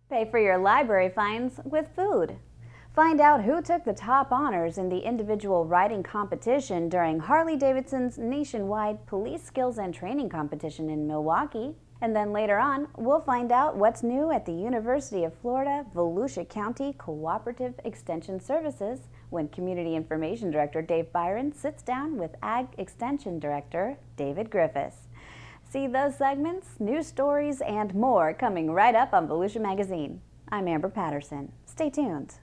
Pay for your library fines with food. Find out who took the top honors in the individual riding competition during Harley-Davidson's nationwide police skills and training competition in Milwaukee. And then later on, we'll find out what's new at the University of Florida Volusia County Cooperative Extension Services when Community Information Director Dave Byron sits down with Ag Extension Director David Griffis. See those segments, news stories, and more coming right up on Volusia Magazine. I'm Amber Patterson. Stay tuned.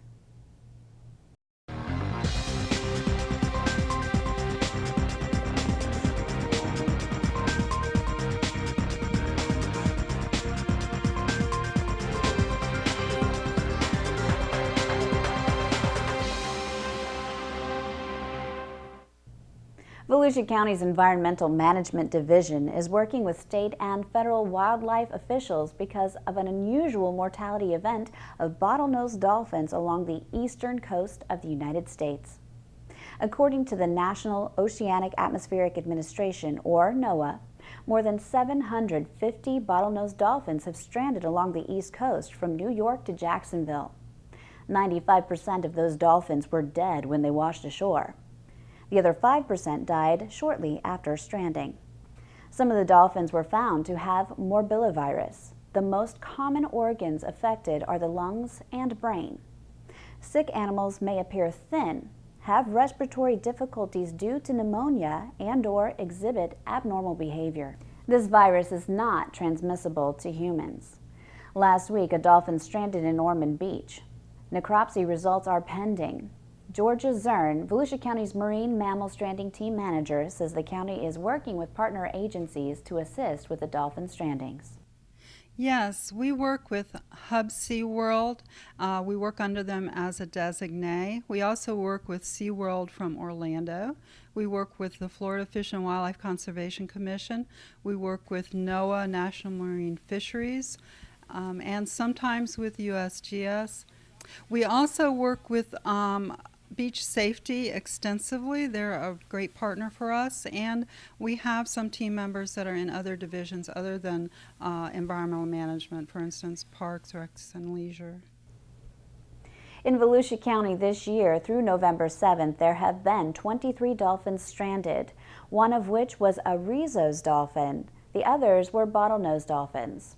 Volusia County's Environmental Management Division is working with state and federal wildlife officials because of an unusual mortality event of bottlenose dolphins along the eastern coast of the United States. According to the National Oceanic Atmospheric Administration, or NOAA, more than 750 bottlenose dolphins have stranded along the east coast from New York to Jacksonville. 95% of those dolphins were dead when they washed ashore. The other 5% died shortly after stranding. Some of the dolphins were found to have morbillivirus. The most common organs affected are the lungs and brain. Sick animals may appear thin, have respiratory difficulties due to pneumonia, and/or exhibit abnormal behavior. This virus is not transmissible to humans. Last week, a dolphin stranded in Ormond Beach. Necropsy results are pending. Georgia Zern, Volusia County's Marine Mammal Stranding Team Manager, says the county is working with partner agencies to assist with the dolphin strandings. Yes, we work with Hub SeaWorld. We work under them as a designee. We also work with SeaWorld from Orlando. We work with the Florida Fish and Wildlife Conservation Commission. We work with NOAA, National Marine Fisheries, and sometimes with USGS. We also work with beach safety extensively. They're a great partner for us, and we have some team members that are in other divisions other than environmental management, for instance, parks, recs, and leisure. In Volusia County this year, through November 7th, there have been 23 dolphins stranded, one of which was a rhesus dolphin. The others were bottlenose dolphins.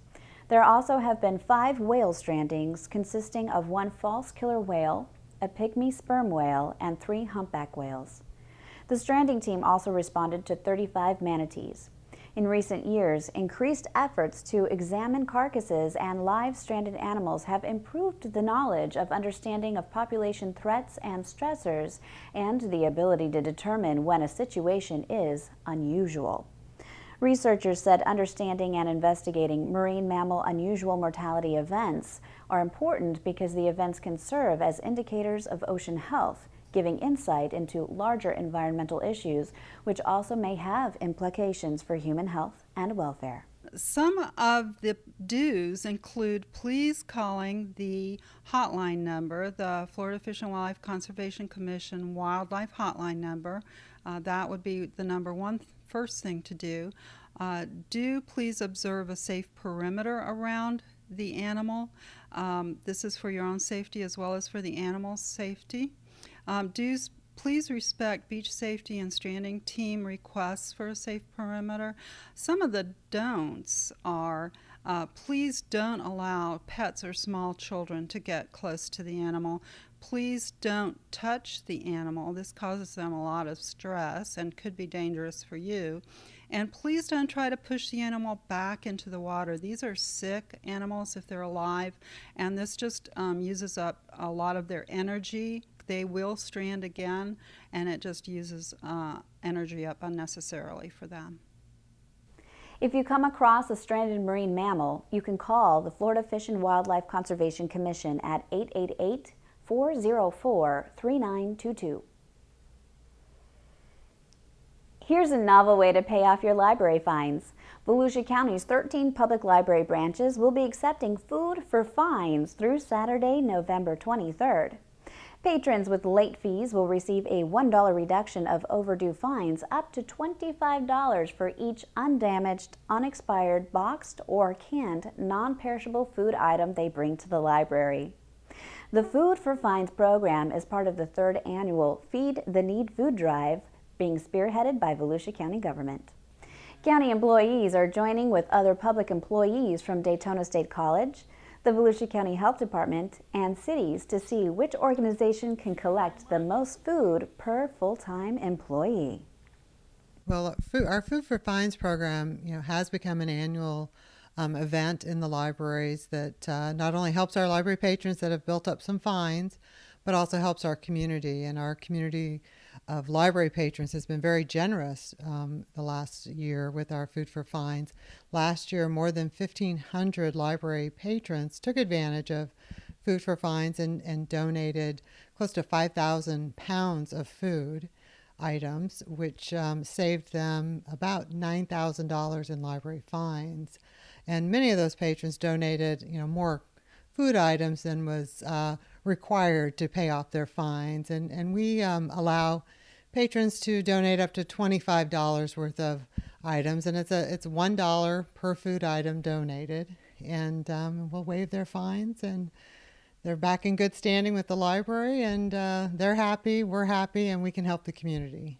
There also have been 5 whale strandings consisting of 1 false killer whale, a pygmy sperm whale, and 3 humpback whales. The stranding team also responded to 35 manatees. In recent years, increased efforts to examine carcasses and live stranded animals have improved the knowledge of understanding of population threats and stressors and the ability to determine when a situation is unusual. Researchers said understanding and investigating marine mammal unusual mortality events are important because the events can serve as indicators of ocean health, giving insight into larger environmental issues, which also may have implications for human health and welfare. Some of the do's include please calling the hotline number, the Florida Fish and Wildlife Conservation Commission Wildlife Hotline number. That would be the number one first thing to do. Do please observe a safe perimeter around the animal. This is for your own safety as well as for the animal's safety. Please respect beach safety and stranding team requests for a safe perimeter. Some of the don'ts are please don't allow pets or small children to get close to the animal. Please don't touch the animal. This causes them a lot of stress and could be dangerous for you. And please don't try to push the animal back into the water. These are sick animals if they're alive, and this just uses up a lot of their energy. They will strand again, and it just uses energy up unnecessarily for them. If you come across a stranded marine mammal, you can call the Florida Fish and Wildlife Conservation Commission at 888-404-3922. Here's a novel way to pay off your library fines. Volusia County's 13 public library branches will be accepting food for fines through Saturday, November 23rd. Patrons with late fees will receive a $1 reduction of overdue fines up to $25 for each undamaged, unexpired, boxed, or canned non-perishable food item they bring to the library. The Food for Fines program is part of the 3rd annual Feed the Need food drive being spearheaded by Volusia County government. County employees are joining with other public employees from Daytona State College, the Volusia County Health Department, and cities to see which organization can collect the most food per full-time employee. Well, our Food for Fines program, has become an annual event in the libraries that not only helps our library patrons that have built up some fines, but also helps our community. And our community of library patrons has been very generous the last year with our Food for Fines. Last year, more than 1,500 library patrons took advantage of Food for Fines and donated close to 5,000 pounds of food items, which saved them about $9,000 in library fines. And many of those patrons donated, more food items than was required to pay off their fines. And we allow patrons to donate up to $25 worth of items, and it's $1 per food item donated, and we'll waive their fines, and they're back in good standing with the library, and they're happy, we're happy, and we can help the community.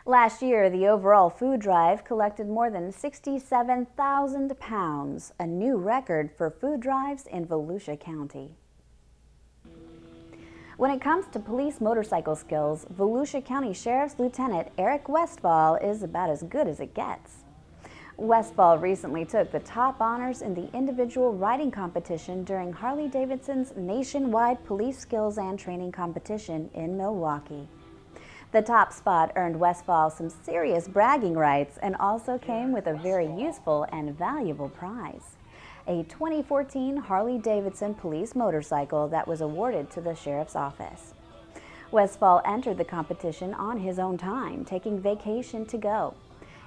Last year, the overall food drive collected more than 67,000 pounds, a new record for food drives in Volusia County. When it comes to police motorcycle skills, Volusia County Sheriff's Lieutenant Eric Westfall is about as good as it gets. Westfall recently took the top honors in the individual riding competition during Harley-Davidson's nationwide police skills and training competition in Milwaukee. The top spot earned Westfall some serious bragging rights and also came with a very useful and valuable prize: a 2014 Harley-Davidson police motorcycle that was awarded to the sheriff's office. Westfall entered the competition on his own time, taking vacation to go.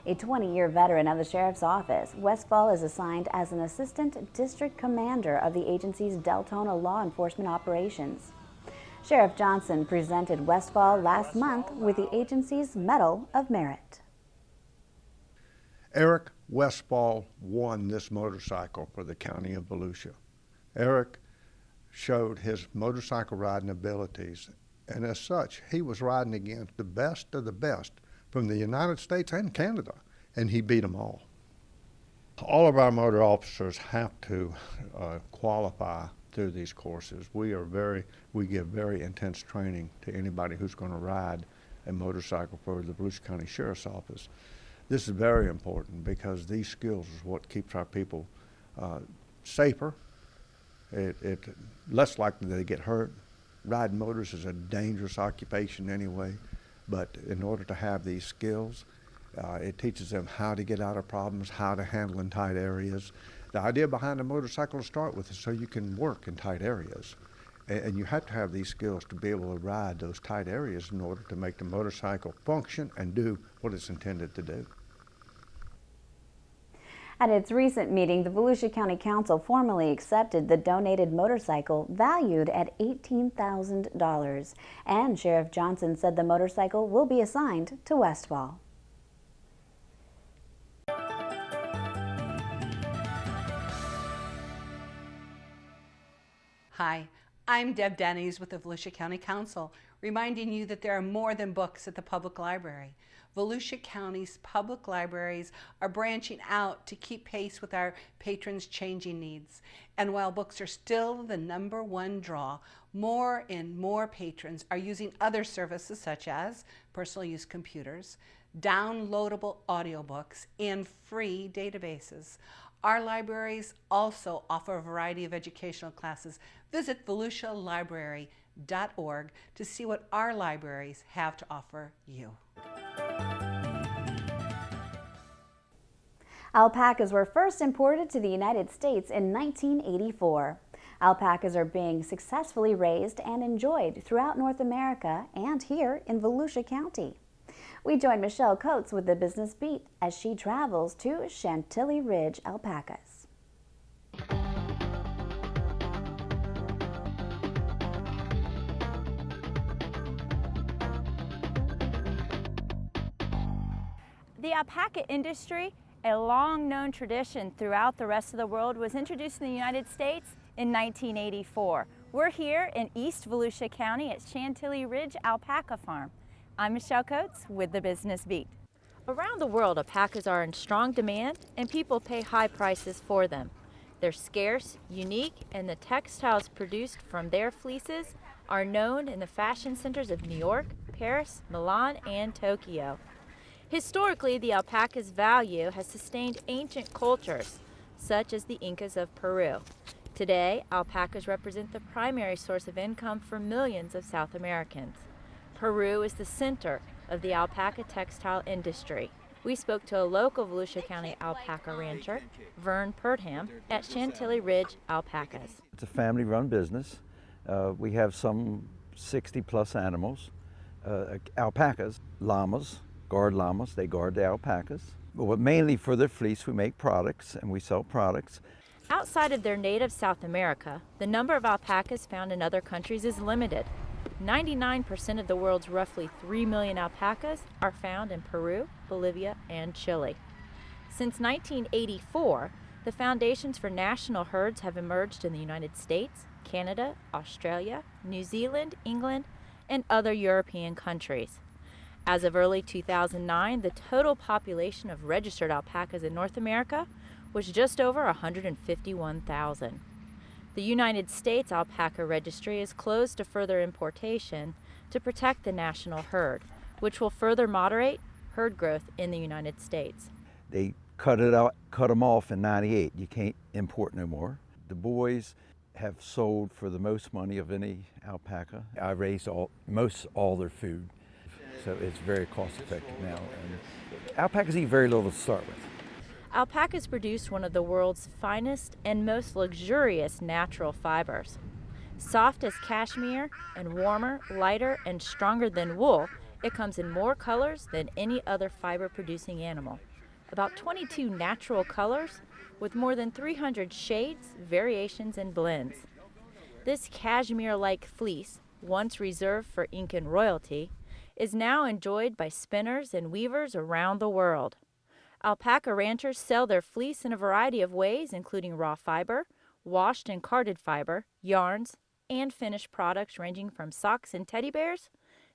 A 20-year veteran of the sheriff's office, Westfall is assigned as an assistant district commander of the agency's Deltona law enforcement operations. Sheriff Johnson presented Westfall last month with the agency's Medal of Merit. Eric Westfall won this motorcycle for the county of Volusia. Eric showed his motorcycle riding abilities, and as such, he was riding against the best of the best from the United States and Canada, and he beat them all. All of our motor officers have to qualify through these courses. We give very intense training to anybody who's going to ride a motorcycle for the Volusia County Sheriff's Office. This is very important because these skills is what keeps our people safer. It less likely they get hurt. Riding motors is a dangerous occupation anyway, but in order to have these skills, it teaches them how to get out of problems, how to handle in tight areas. The idea behind a motorcycle to start with is so you can work in tight areas. And you have to have these skills to be able to ride those tight areas in order to make the motorcycle function and do what it's intended to do. At its recent meeting, the Volusia County Council formally accepted the donated motorcycle valued at $18,000, and Sheriff Johnson said the motorcycle will be assigned to Westfall. Hi, I'm Deb Denny's with the Volusia County Council, reminding you that there are more than books at the public library. Volusia County's public libraries are branching out to keep pace with our patrons' changing needs. And while books are still the #1 draw, more and more patrons are using other services such as personal use computers, downloadable audiobooks, and free databases. Our libraries also offer a variety of educational classes. Visit volusialibrary.org to see what our libraries have to offer you. Alpacas were first imported to the United States in 1984. Alpacas are being successfully raised and enjoyed throughout North America and here in Volusia County. We join Michelle Coates with the Business Beat as she travels to Chantilly Ridge Alpacas. The alpaca industry, a long-known tradition throughout the rest of the world, was introduced in the United States in 1984. We're here in East Volusia County at Chantilly Ridge Alpaca Farm. I'm Michelle Coates with the Business Beat. Around the world, alpacas are in strong demand and people pay high prices for them. They're scarce, unique, and the textiles produced from their fleeces are known in the fashion centers of New York, Paris, Milan, and Tokyo. Historically, the alpaca's value has sustained ancient cultures, such as the Incas of Peru. Today, alpacas represent the primary source of income for millions of South Americans. Peru is the center of the alpaca textile industry. We spoke to a local Volusia County alpaca rancher, Vern Purdham, at Chantilly Ridge Alpacas. It's a family-run business. We have some 60-plus animals. Alpacas, llamas, guard llamas, they guard the alpacas. But mainly for their fleece, we make products and we sell products. Outside of their native South America, the number of alpacas found in other countries is limited. 99% of the world's roughly 3 million alpacas are found in Peru, Bolivia, and Chile. Since 1984, the foundations for national herds have emerged in the United States, Canada, Australia, New Zealand, England, and other European countries. As of early 2009, the total population of registered alpacas in North America was just over 151,000. The United States Alpaca Registry is closed to further importation to protect the national herd, which will further moderate herd growth in the United States. They cut them off in '98. You can't import no more. The boys have sold for the most money of any alpaca. I raised most all their food, so it's very cost effective now. And alpacas eat very little to start with. Alpacas produce one of the world's finest and most luxurious natural fibers. Soft as cashmere and warmer, lighter, and stronger than wool, it comes in more colors than any other fiber-producing animal. About 22 natural colors with more than 300 shades, variations, and blends. This cashmere-like fleece, once reserved for Incan royalty, is now enjoyed by spinners and weavers around the world. Alpaca ranchers sell their fleece in a variety of ways, including raw fiber, washed and carded fiber, yarns, and finished products ranging from socks and teddy bears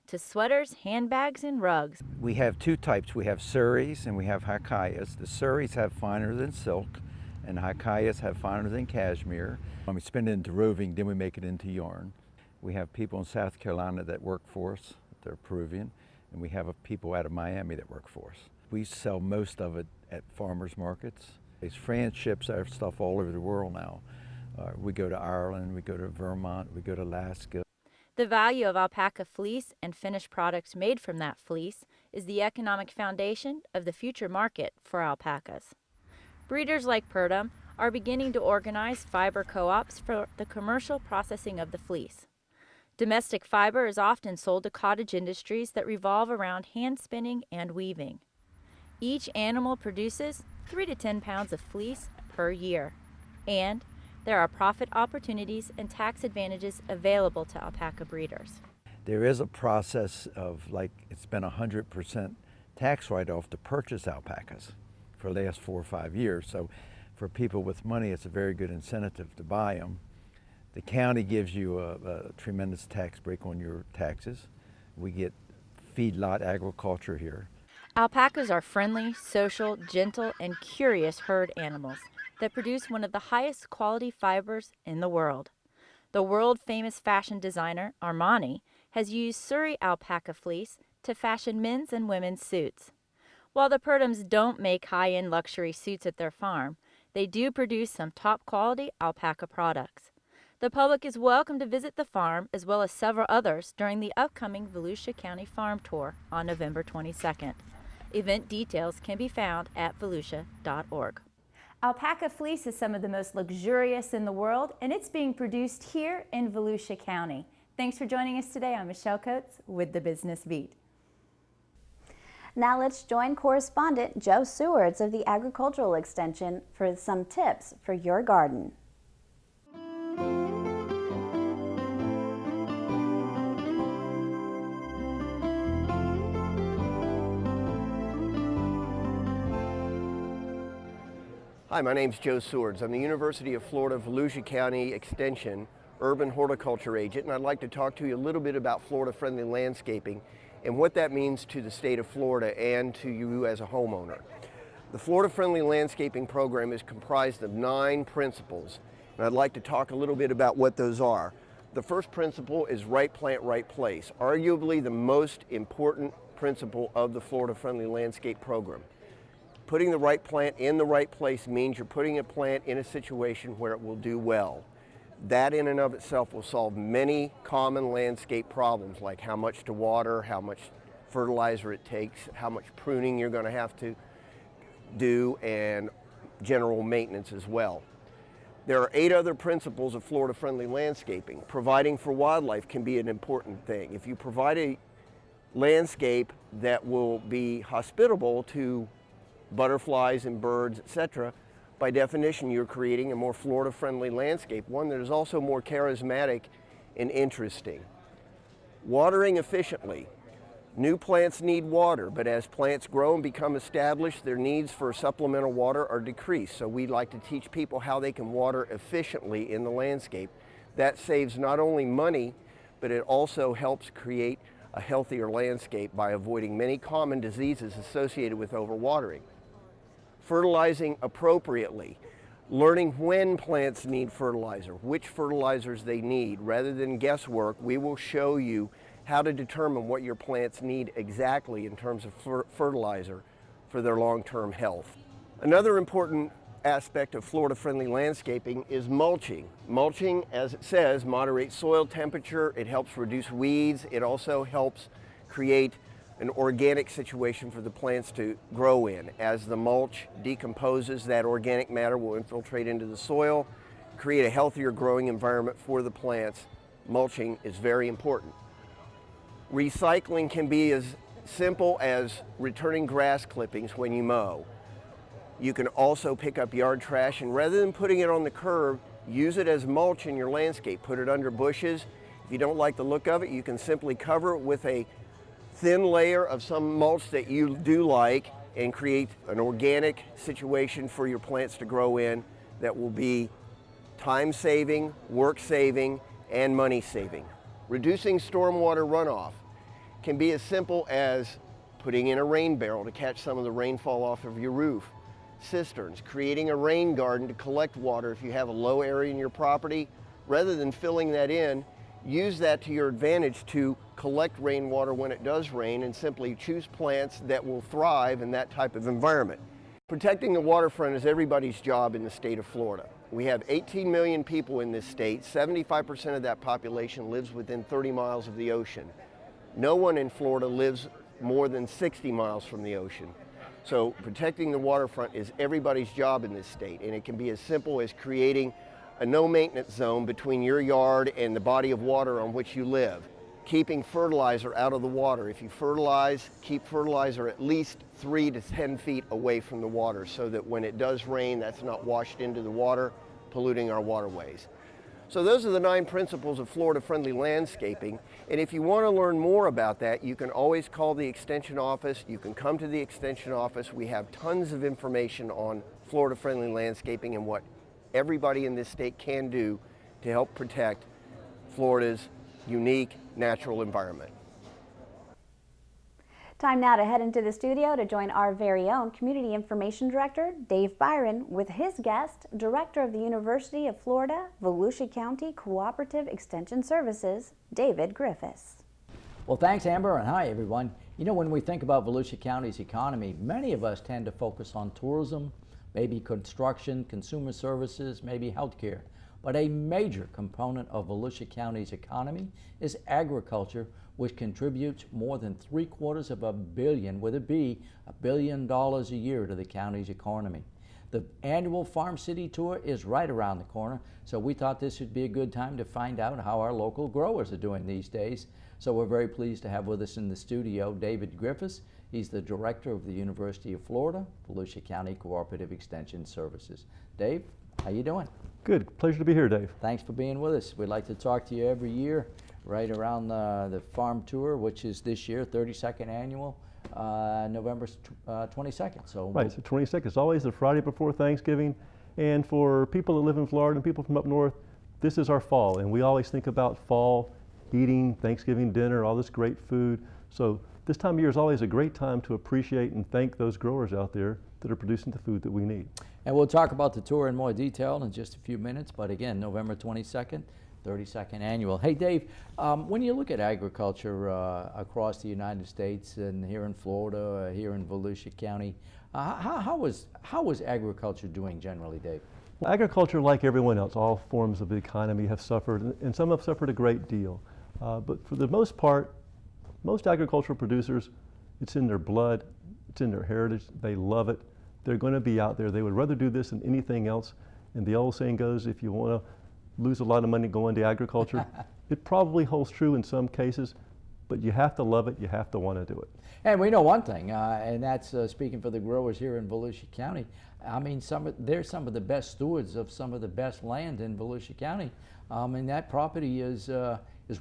to sweaters, handbags, and rugs. We have two types. We have suris and we have hakayas. The suris have finer than silk, and hakayas have finer than cashmere. When we spin it into roving, then we make it into yarn. We have people in South Carolina that work for us. They're Peruvian, and we have people out of Miami that work for us. We sell most of it at farmers markets. France ships our stuff all over the world now. We go to Ireland, we go to Vermont, we go to Alaska. The value of alpaca fleece and finished products made from that fleece is the economic foundation of the future market for alpacas. Breeders like Purdham are beginning to organize fiber co-ops for the commercial processing of the fleece. Domestic fiber is often sold to cottage industries that revolve around hand spinning and weaving. Each animal produces 3 to 10 pounds of fleece per year, and there are profit opportunities and tax advantages available to alpaca breeders. There is a process of, it's been 100% tax write-off to purchase alpacas for the last 4 or 5 years. So for people with money, it's a very good incentive to buy them. The county gives you a tremendous tax break on your taxes. We get feedlot agriculture here. Alpacas are friendly, social, gentle, and curious herd animals that produce one of the highest quality fibers in the world. The world-famous fashion designer, Armani, has used Surrey alpaca fleece to fashion men's and women's suits. While the Purdhams don't make high-end luxury suits at their farm, they do produce some top-quality alpaca products. The public is welcome to visit the farm as well as several others during the upcoming Volusia County Farm Tour on November 22nd. Event details can be found at volusia.org. Alpaca fleece is some of the most luxurious in the world, and it's being produced here in Volusia County. Thanks for joining us today. I'm Michelle Coates with the Business Beat. Now let's join correspondent Joe Sewards of the Agricultural Extension for some tips for your garden. Hi, my name's Joe Swords. I'm the University of Florida Volusia County Extension Urban Horticulture Agent, and I'd like to talk to you a little bit about Florida-friendly landscaping and what that means to the state of Florida and to you as a homeowner. The Florida-friendly landscaping program is comprised of 9 principles, and I'd like to talk a little bit about what those are. The first principle is right plant, right place, arguably the most important principle of the Florida-friendly landscape program. Putting the right plant in the right place means you're putting a plant in a situation where it will do well. That in and of itself will solve many common landscape problems, like how much to water, how much fertilizer it takes, how much pruning you're going to have to do, and general maintenance as well. There are 8 other principles of Florida-friendly landscaping. Providing for wildlife can be an important thing. If you provide a landscape that will be hospitable to butterflies and birds, etc., by definition you're creating a more Florida-friendly landscape, one that is also more charismatic and interesting. Watering efficiently. New plants need water, but as plants grow and become established, their needs for supplemental water are decreased. So we like to teach people how they can water efficiently in the landscape. That saves not only money, but it also helps create a healthier landscape by avoiding many common diseases associated with overwatering. Fertilizing appropriately. Learning when plants need fertilizer, which fertilizers they need. Rather than guesswork, we will show you how to determine what your plants need exactly in terms of fertilizer for their long-term health. Another important aspect of Florida-friendly landscaping is mulching. Mulching, as it says, moderates soil temperature, it helps reduce weeds, it also helps create an organic situation for the plants to grow in. As the mulch decomposes, that organic matter will infiltrate into the soil, create a healthier growing environment for the plants. Mulching is very important. Recycling can be as simple as returning grass clippings when you mow. You can also pick up yard trash, and rather than putting it on the curb, use it as mulch in your landscape. Put it under bushes. If you don't like the look of it, you can simply cover it with a thin layer of some mulch that you do like and create an organic situation for your plants to grow in that will be time-saving, work-saving, and money-saving. Reducing stormwater runoff can be as simple as putting in a rain barrel to catch some of the rainfall off of your roof, cisterns, creating a rain garden to collect water if you have a low area in your property. Rather than filling that in, use that to your advantage to collect rainwater when it does rain and simply choose plants that will thrive in that type of environment. Protecting the waterfront is everybody's job in the state of Florida. We have 18 million people in this state. 75% of that population lives within 30 miles of the ocean. No one in Florida lives more than 60 miles from the ocean. So protecting the waterfront is everybody's job in this state, and it can be as simple as creating a no-maintenance zone between your yard and the body of water on which you live. Keeping fertilizer out of the water. If you fertilize, keep fertilizer at least 3 to 10 feet away from the water so that when it does rain, that's not washed into the water, polluting our waterways. So those are the 9 principles of Florida-friendly landscaping, and if you want to learn more about that, you can always call the Extension office. You can come to the Extension office. We have tons of information on Florida-friendly landscaping and what everybody in this state can do to help protect Florida's unique natural environment. Time now to head into the studio to join our very own Community Information Director, Dave Byron, with his guest, Director of the University of Florida, Volusia County Cooperative Extension Services, David Griffis. Well, thanks, Amber, and hi, everyone. You know, when we think about Volusia County's economy, many of us tend to focus on tourism, maybe construction, consumer services, maybe healthcare. But a major component of Volusia County's economy is agriculture, which contributes more than $750 million, with a B, $1 billion a year to the county's economy. The annual Farm City Tour is right around the corner, so we thought this would be a good time to find out how our local growers are doing these days. So we're very pleased to have with us in the studio David Griffis. He's the Director of the University of Florida, Volusia County Cooperative Extension Services. Dave, how you doing? Good. Pleasure to be here, Dave. Thanks for being with us. We'd like to talk to you every year right around the farm tour, which is this year, 32nd annual. November 22nd. So right, so 22nd is always the Friday before Thanksgiving. And for people that live in Florida and people from up north, this is our fall. And we always think about fall, eating Thanksgiving dinner, all this great food. So this time of year is always a great time to appreciate and thank those growers out there that are producing the food that we need. And we'll talk about the tour in more detail in just a few minutes, but again, November 22nd, 32nd annual. Hey Dave, when you look at agriculture across the United States and here in Florida, here in Volusia County, how is agriculture doing generally, Dave? Well, agriculture, like everyone else, all forms of the economy have suffered, and some have suffered a great deal. But for the most part, most agricultural producers, it's in their blood, it's in their heritage, they love it. They're going to be out there. They would rather do this than anything else. And the old saying goes, if you want to lose a lot of money going to agriculture, it probably holds true in some cases, but you have to love it, you have to want to do it. And we know one thing, and that's speaking for the growers here in Volusia County. I mean, they're some of the best stewards of some of the best land in Volusia County, and that property is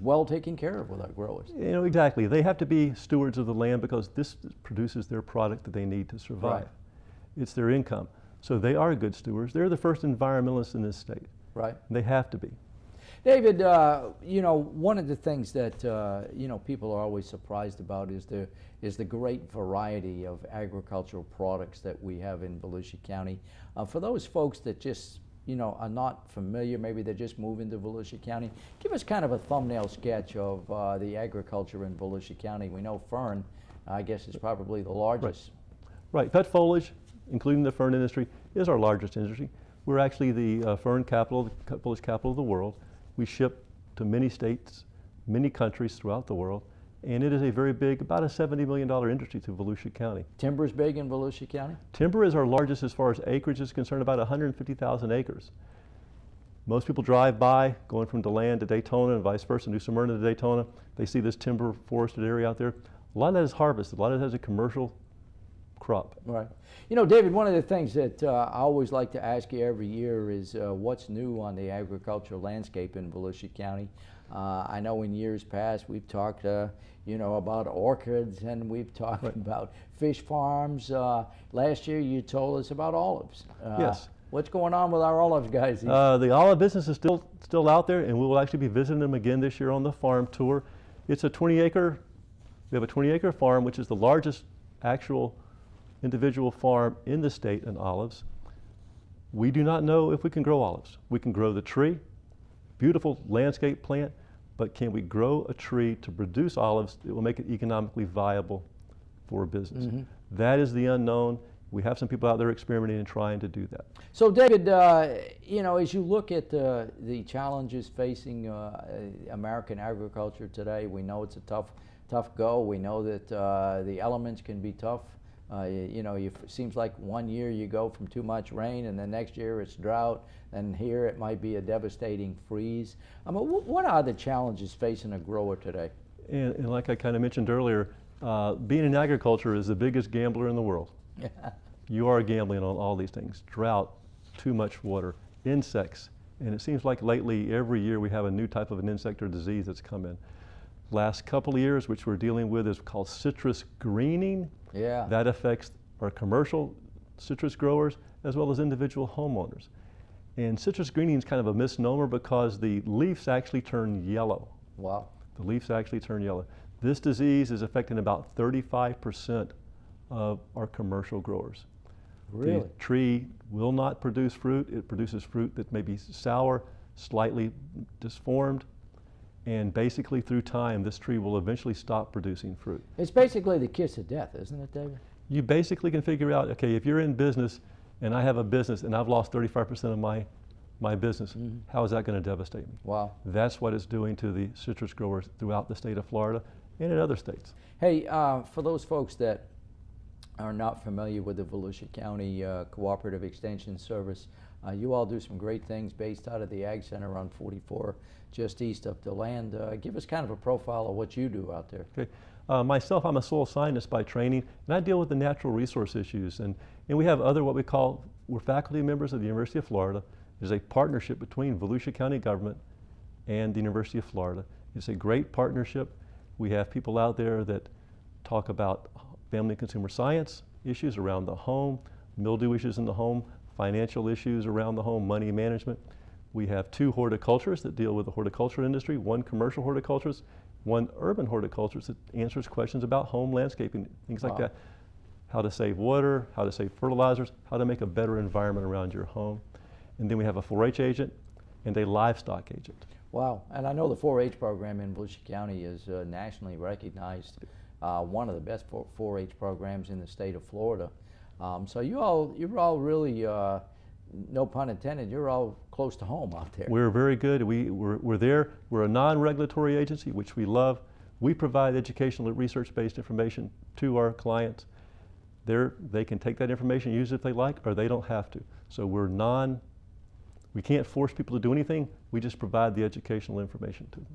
well taken care of with our growers. You know, exactly. They have to be stewards of the land because this produces their product that they need to survive. Right. It's their income. So they are good stewards. They're the first environmentalists in this state. Right. They have to be. David, you know, one of the things that you know, people are always surprised about is the great variety of agricultural products that we have in Volusia County. For those folks that just, you know, are not familiar, maybe they're just moving to Volusia County, give us kind of a thumbnail sketch of the agriculture in Volusia County. We know fern, I guess, is probably the largest. Right. Pet foliage, including the fern industry, is our largest industry. We're actually the fern capital, the foliage capital of the world. We ship to many states, many countries throughout the world, and it is a very big, about a $70 million industry to Volusia County. Timber is big in Volusia County? Timber is our largest as far as acreage is concerned, about 150,000 acres. Most people drive by, going from DeLand to Daytona and vice versa, New Smyrna to Daytona. They see this timber forested area out there. A lot of that is harvested, a lot of that is a commercial crop. Right. You know, David, one of the things that I always like to ask you every year is what's new on the agricultural landscape in Volusia County. I know in years past we've talked, you know, about orchids, and we've talked about fish farms. Last year you told us about olives. Yes. What's going on with our olives, guys? The olive business is still out there, and we will actually be visiting them again this year on the farm tour. It's a 20-acre, we have a 20-acre farm, which is the largest actual individual farm in the state in olives. We do not know if we can grow olives. We can grow the tree, beautiful landscape plant, but can we grow a tree to produce olives that will make it economically viable for a business? Mm-hmm. That is the unknown. We have some people out there experimenting and trying to do that. So David, you know, as you look at the challenges facing American agriculture today, we know it's a tough go. We know that the elements can be tough. You know, it seems like one year you go from too much rain, and then next year it's drought, and here it might be a devastating freeze. I mean, what are the challenges facing a grower today? And like I kind of mentioned earlier, being in agriculture is the biggest gambler in the world. You are gambling on all these things: drought, too much water, insects, and it seems like lately every year we have a new type of an insect or disease that's come in. Last couple of years, which we're dealing with, is called citrus greening. Yeah. That affects our commercial citrus growers as well as individual homeowners. And citrus greening is kind of a misnomer because the leaves actually turn yellow. Wow. The leaves actually turn yellow. This disease is affecting about 35% of our commercial growers. Really? The tree will not produce fruit. It produces fruit that may be sour, slightly disformed, and basically through time this tree will eventually stop producing fruit. It's basically the kiss of death, isn't it, David? You basically can figure out, okay, if you're in business and I have a business and I've lost 35% of my business, mm-hmm. How is that going to devastate me? Wow. That's what it's doing to the citrus growers throughout the state of Florida and in other states. Hey, for those folks that are not familiar with the Volusia County Cooperative Extension Service, you all do some great things based out of the Ag Center on 44, just east of DeLand. Give us kind of a profile of what you do out there. Okay. Myself, I'm a soil scientist by training, and I deal with the natural resource issues. And we have other what we call, we're faculty members of the University of Florida. There's a partnership between Volusia County government and the University of Florida. It's a great partnership. We have people out there that talk about family and consumer science issues around the home, mildew issues in the home, financial issues around the home, money management. We have 2 horticulturists that deal with the horticulture industry, 1 commercial horticulturist, 1 urban horticulturist that answers questions about home landscaping, things like that. How to save water, how to save fertilizers, how to make a better environment around your home. And then we have a 4-H agent and a livestock agent. Wow, and I know the 4-H program in Volusia County is nationally recognized, one of the best 4-H programs in the state of Florida. So you're all really, no pun intended, you're all close to home out there. We're very good. We're there. We're a non-regulatory agency, which we love. We provide educational and research-based information to our clients. They can take that information, use it if they like, or they don't have to. So we can't force people to do anything. We just provide the educational information to them.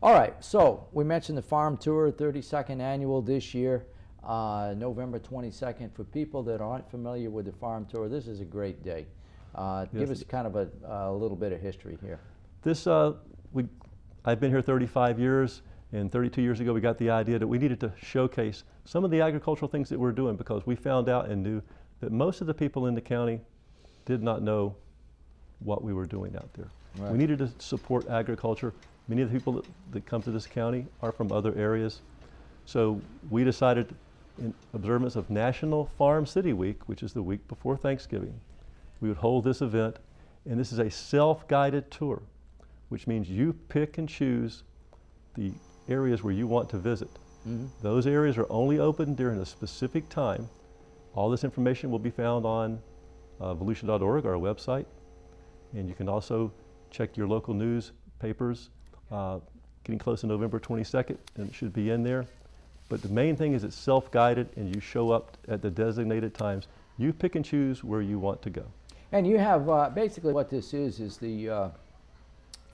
All right, so we mentioned the farm tour, 32nd annual this year, November 22nd. For people that aren't familiar with the farm tour, this is a great day. Give us kind of a little bit of history here. I've been here 35 years, and 32 years ago we got the idea that we needed to showcase some of the agricultural things that we're doing, because we found out and knew that most of the people in the county did not know what we were doing out there. Right. We needed to support agriculture. Many of the people that come to this county are from other areas. So we decided, in observance of National Farm City Week, which is the week before Thanksgiving, we would hold this event, and this is a self-guided tour, which means you pick and choose the areas where you want to visit. Mm-hmm. Those areas are only open during a specific time. All this information will be found on volusia.org, our website, and you can also check your local newspapers. Getting close to November 22nd, and it should be in there. But the main thing is it's self-guided, and you show up at the designated times. You pick and choose where you want to go. And you have, basically what this is the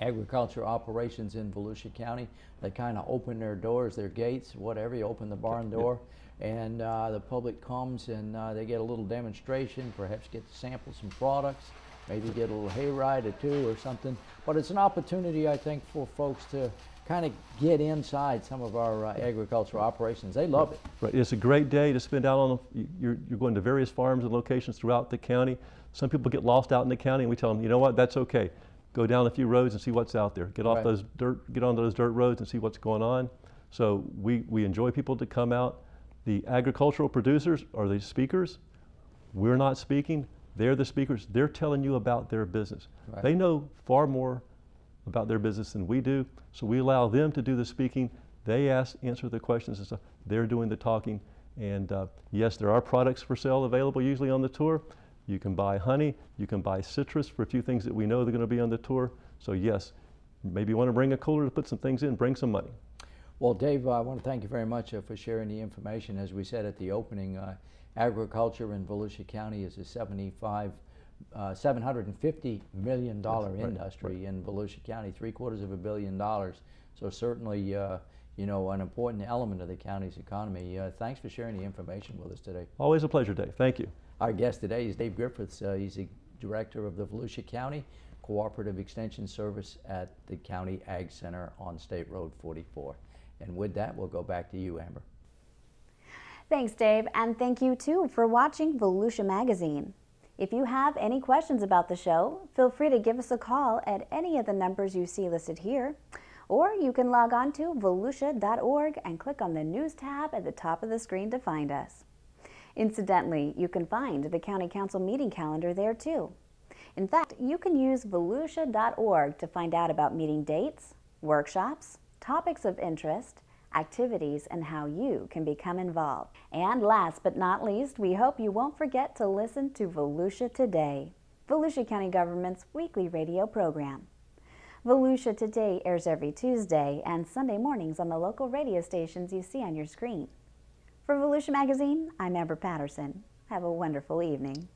agriculture operations in Volusia County. They kind of open their doors, their gates, whatever. You open the barn door, and the public comes and they get a little demonstration, perhaps get to sample some products, maybe get a little hayride or 2 or something. But it's an opportunity, I think, for folks to kind of get inside some of our agricultural operations. They love it. Right. It's a great day to spend out on. You're going to various farms and locations throughout the county. Some people get lost out in the county, and we tell them, you know what, that's okay. Go down a few roads and see what's out there. Get off get on those dirt roads and see what's going on. So we enjoy people to come out. The agricultural producers are the speakers. We're not speaking. They're the speakers. They're telling you about their business. Right. They know far more about their business than we do, so we allow them to do the speaking. They answer the questions and stuff. They're doing the talking. And yes, there are products for sale available usually on the tour. You can buy honey. You can buy citrus for a few things that we know they're going to be on the tour. So yes, maybe you want to bring a cooler to put some things in, bring some money. Well, Dave, I want to thank you very much for sharing the information. As we said at the opening, agriculture in Volusia County is a $750 million industry in Volusia County, $750 million. So certainly, you know, an important element of the county's economy. Thanks for sharing the information with us today. Always a pleasure, Dave. Thank you. Our guest today is Dave Griffis. He's the director of the Volusia County Cooperative Extension Service at the County Ag Center on State Road 44. And with that, we'll go back to you, Amber. Thanks, Dave, and thank you too for watching Volusia Magazine. If you have any questions about the show, feel free to give us a call at any of the numbers you see listed here, or you can log on to volusia.org and click on the News tab at the top of the screen to find us. Incidentally, you can find the County Council meeting calendar there too. In fact, you can use volusia.org to find out about meeting dates, workshops, topics of interest, activities, and how you can become involved. And last but not least, we hope you won't forget to listen to Volusia Today, Volusia County Government's weekly radio program. Volusia Today airs every Tuesday and Sunday mornings on the local radio stations you see on your screen. For Volusia Magazine, I'm Amber Patterson. Have a wonderful evening.